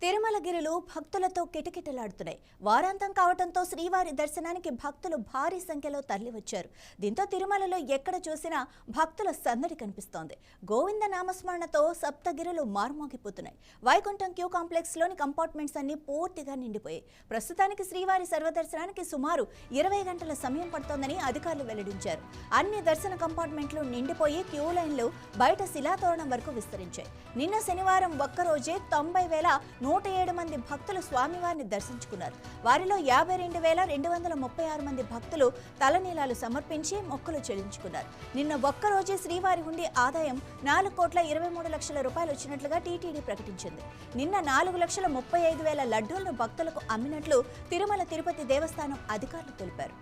తిరుమలగిరిలో భక్తులతో కిటకిటలాడుతున్నాయి. వారాంతం కావడంతో శ్రీవారి దర్శనానికి భక్తులు భారీ సంఖ్యలో తరలివచ్చారు. దీంతో తిరుమలలో ఎక్కడ చూసినా భక్తుల సందడి కనిపిస్తోంది. గోవింద నామస్మరణతో సప్తగిరులు మారుమోగిపోతున్నాయి. వైకుంఠం క్యూ కాంప్లెక్స్ లోని కంపార్ట్మెంట్స్ అన్ని పూర్తిగా నిండిపోయాయి. ప్రస్తుతానికి శ్రీవారి సర్వదర్శనానికి సుమారు 20 గంటల సమయం పడుతోందని అధికారులు వెల్లడించారు. అన్ని దర్శన కంపార్ట్మెంట్లు నిండిపోయి క్యూ లైన్లు బయట శిలాతోరణం వరకు విస్తరించాయి. నిన్న శనివారం ఒక్కరోజే 90,107 మంది భక్తులు స్వామివారిని దర్శించుకున్నారు. వారిలో 52,236 మంది భక్తులు తలనీలాలు సమర్పించి మొక్కులు చెల్లించుకున్నారు. నిన్న ఒక్కరోజే శ్రీవారి హుండీ ఆదాయం 4,23,00,000 రూపాయలు వచ్చినట్లుగా టీటీడీ ప్రకటించింది. నిన్న 4,35,000 లడ్డూలను భక్తులకు అమ్మినట్లు తిరుమల తిరుపతి దేవస్థానం అధికారులు తెలిపారు.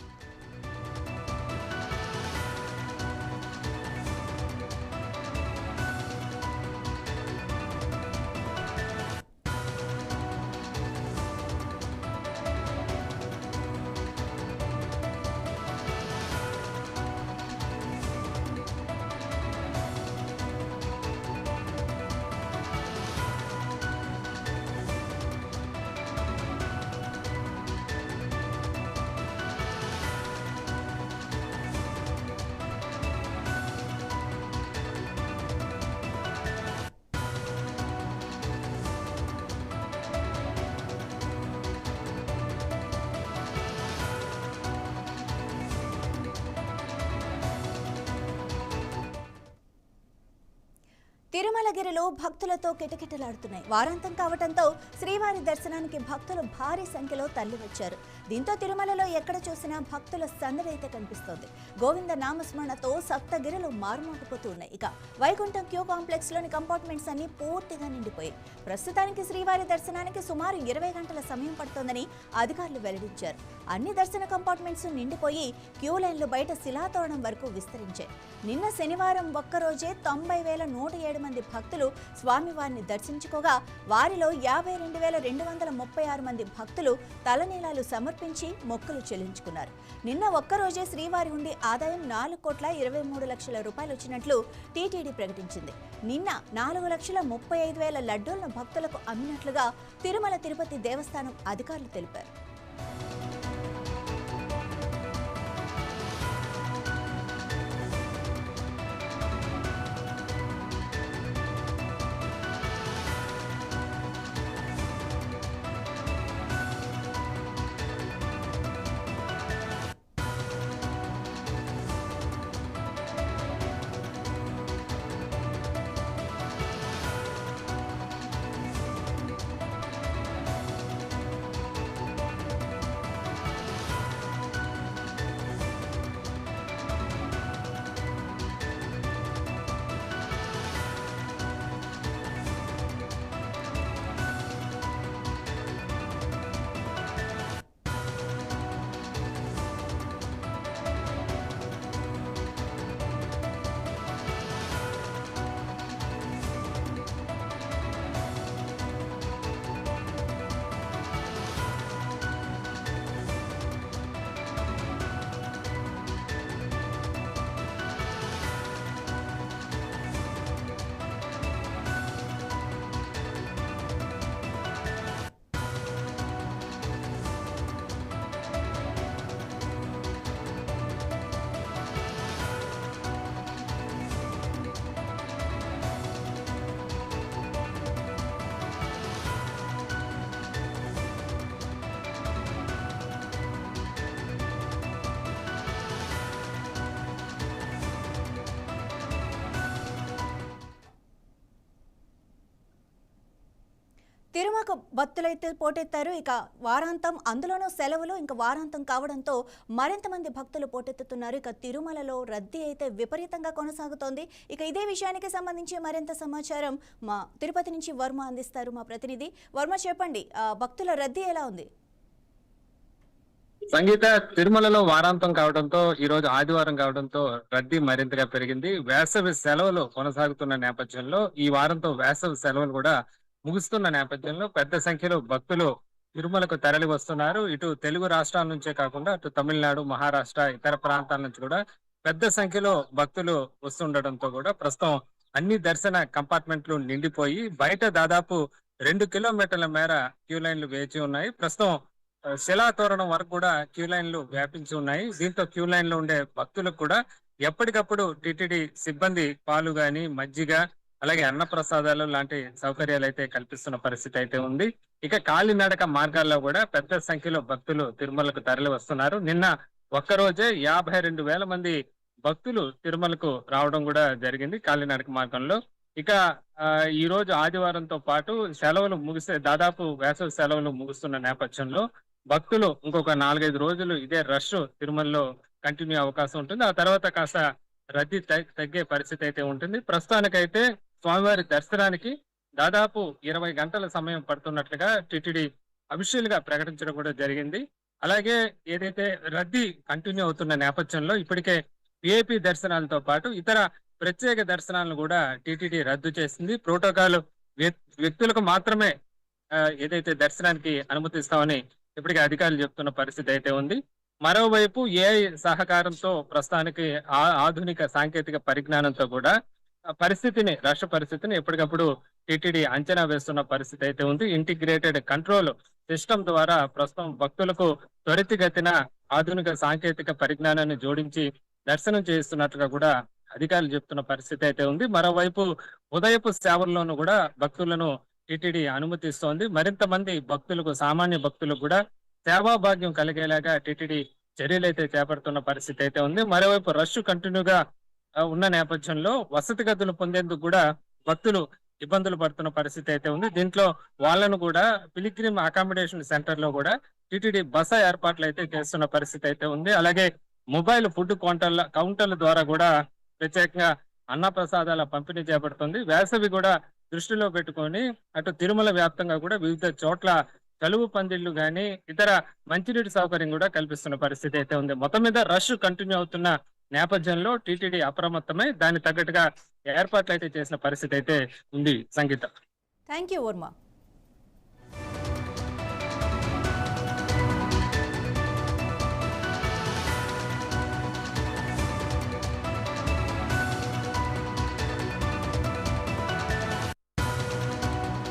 తిరుమలగిరిలో భక్తులతో కిటకిటలాడుతున్నాయి. వారాంతం కావడంతో శ్రీవారి దర్శనానికి భక్తులు భారీ సంఖ్యలో తరలివచ్చారు. దీంతో తిరుమలలో ఎక్కడ చూసినా భక్తుల సందడి అయితే కనిపిస్తోంది. గోవింద నామస్మరణతో సప్తగిరులు మారుమోగిపోతూ ఉన్నాయి. ఇక వైకుంఠం క్యూ కాంప్లెక్స్ లోని కంపార్ట్మెంట్స్ అన్ని పూర్తిగా నిండిపోయాయి. ప్రస్తుతానికి శ్రీవారి దర్శనానికి సుమారు 20 గంటల సమయం పడుతోందని అధికారులు వెల్లడించారు. అన్ని దర్శన కంపార్ట్మెంట్స్ నిండిపోయి క్యూ లైన్లు బయట శిలాతోరణం వరకు విస్తరించాయి. నిన్న శనివారం ఒక్కరోజే 90,107 మంది భక్తులు స్వామివారిని దర్శించుకోగా వారిలో 52,236 మంది భక్తులు తలనీలాలు సమర్పించి మొక్కులు చెల్లించుకున్నారు. నిన్న ఒక్కరోజే శ్రీవారి హుండీ ఆదాయం 4,23,00,000 రూపాయలు వచ్చినట్లు టీటీడీ ప్రకటించింది. నిన్న 4,35,000 లడ్డూలను భక్తులకు అమ్మినట్లుగా తిరుమల తిరుపతి దేవస్థానం అధికారులు తెలిపారు. తిరుమలకు భక్తులైతే పోటెత్తారు. ఇక వారాంతం, అందులోనూ సెలవులు, ఇంకా వారాంతం కావడంతో మరింత మంది భక్తులు పోటెత్తుతున్నారు. ఇక తిరుమలలో రద్దీ అయితే విపరీతంగా కొనసాగుతోంది. ఇక ఇదే విషయానికి సంబంధించి మరింత సమాచారం మా తిరుపతి నుంచి వర్మ అందిస్తారు మా ప్రతినిధి. వర్మ, చెప్పండి, భక్తుల రద్దీ ఎలా ఉంది? సంగీత, తిరుమలలో వారాంతం కావడంతో ఈ రోజు ఆదివారం కావడంతో రద్దీ మరింతగా పెరిగింది. వేసవి సెలవులు కొనసాగుతున్న నేపథ్యంలో ఈ వారంతో వేసవి సెలవులు కూడా ముగుస్తున్న నేపథ్యంలో పెద్ద సంఖ్యలో భక్తులు తిరుమలకు తరలి వస్తున్నారు. ఇటు తెలుగు రాష్ట్రాల నుంచే కాకుండా అటు తమిళనాడు, మహారాష్ట్ర, ఇతర ప్రాంతాల నుంచి కూడా పెద్ద సంఖ్యలో భక్తులు వస్తుండటంతో కూడా ప్రస్తుతం అన్ని దర్శన కంపార్ట్మెంట్లు నిండిపోయి బయట దాదాపు 2 కిలోమీటర్ల మేర క్యూ లైన్లు వేచి ఉన్నాయి. ప్రస్తుతం శిలాతోరణం వరకు కూడా క్యూ లైన్లు వ్యాపించి ఉన్నాయి. దీంతో క్యూ లైన్‌లో ఉండే భక్తులకు కూడా ఎప్పటికప్పుడు టీటీడీ సిబ్బంది పాలు గాని, మజ్జిగ అలాగే అన్నప్రసాదాలు లాంటి సౌకర్యాలైతే కల్పిస్తున్న పరిస్థితి అయితే ఉంది. ఇక కాలినడక మార్గాల్లో కూడా పెద్ద సంఖ్యలో భక్తులు తిరుమలకు తరలి వస్తున్నారు. నిన్న ఒక్కరోజే 52,000 మంది భక్తులు తిరుమలకు రావడం కూడా జరిగింది కాలినడక మార్గంలో. ఇక ఈ రోజు ఆదివారంతో పాటు సెలవులు ముగిసే దాదాపు వేసవి సెలవులు ముగుస్తున్న నేపథ్యంలో భక్తులు ఇంకొక 4, 5 రోజులు ఇదే రష్ తిరుమలలో కంటిన్యూ అవకాశం ఉంటుంది. ఆ తర్వాత కాస్త రద్దీ తగ్గే పరిస్థితి అయితే ఉంటుంది. ప్రస్తుతానికైతే స్వామివారి దర్శనానికి దాదాపు 20 గంటల సమయం పడుతున్నట్లుగా టీటీడీ అఫీషియల్ గా ప్రకటించడం కూడా జరిగింది. అలాగే ఏదైతే రద్దీ కంటిన్యూ అవుతున్న నేపథ్యంలో ఇప్పటికే విఐపి దర్శనాలతో పాటు ఇతర ప్రత్యేక దర్శనాలను కూడా టీటీడీ రద్దు చేసింది. ప్రోటోకాల్ వ్యక్తులకు మాత్రమే ఏదైతే దర్శనానికి అనుమతిస్తామని ఇప్పటికే అధికారులు చెప్తున్న పరిస్థితి అయితే ఉంది. మరోవైపు ఏఐ సహకారంతో ప్రస్తుతానికి ఆధునిక సాంకేతిక పరిజ్ఞానంతో కూడా రష్ పరిస్థితిని ఎప్పటికప్పుడు టీటీడీ అంచనా వేస్తున్న పరిస్థితి అయితే ఉంది. ఇంటిగ్రేటెడ్ కంట్రోల్ సిస్టమ్ ద్వారా ప్రస్తుతం భక్తులకు త్వరితగతిన ఆధునిక సాంకేతిక పరిజ్ఞానాన్ని జోడించి దర్శనం చేస్తున్నట్లుగా కూడా అధికారులు చెప్తున్న పరిస్థితి అయితే ఉంది. మరోవైపు ఉదయపు సేవల్లోనూ కూడా భక్తులను టీటీడీ అనుమతిస్తోంది. మరింత మంది భక్తులకు, సామాన్య భక్తులకు కూడా సేవా భాగ్యం కలిగేలాగా టీటీడీ చర్యలైతే చేపడుతున్న పరిస్థితి అయితే ఉంది. మరోవైపు రష్ కంటిన్యూగా ఉన్న నేపథ్యంలో వసతి గదులు పొందేందుకు కూడా భక్తులు ఇబ్బందులు పడుతున్న పరిస్థితి అయితే ఉంది. దీంట్లో వాళ్ళను కూడా పిలిగ్రిమ్ అకామిడేషన్ సెంటర్ లో కూడా టీటీడీ బస ఏర్పాట్లు అయితే చేస్తున్న పరిస్థితి అయితే ఉంది. అలాగే మొబైల్ ఫుడ్ కౌంటర్ల ద్వారా కూడా ప్రత్యేకంగా అన్న ప్రసాదాల పంపిణీ చేపడుతుంది. వేసవి కూడా దృష్టిలో పెట్టుకొని అటు తిరుమల వ్యాప్తంగా కూడా వివిధ చోట్ల చలువు పందిళ్లు గాని ఇతర మంచినీటి సౌకర్యం కూడా కల్పిస్తున్న పరిస్థితి అయితే ఉంది. మొత్తం మీద రష్ కంటిన్యూ అవుతున్న నేపథ్యంలో టీటీడీ అప్రమత్తమై దానికి తగ్గట్టుగా ఏర్పాట్లు అయితే చేసిన పరిస్థితి అయితే ఉంది. సంగీత. Thank you Varma.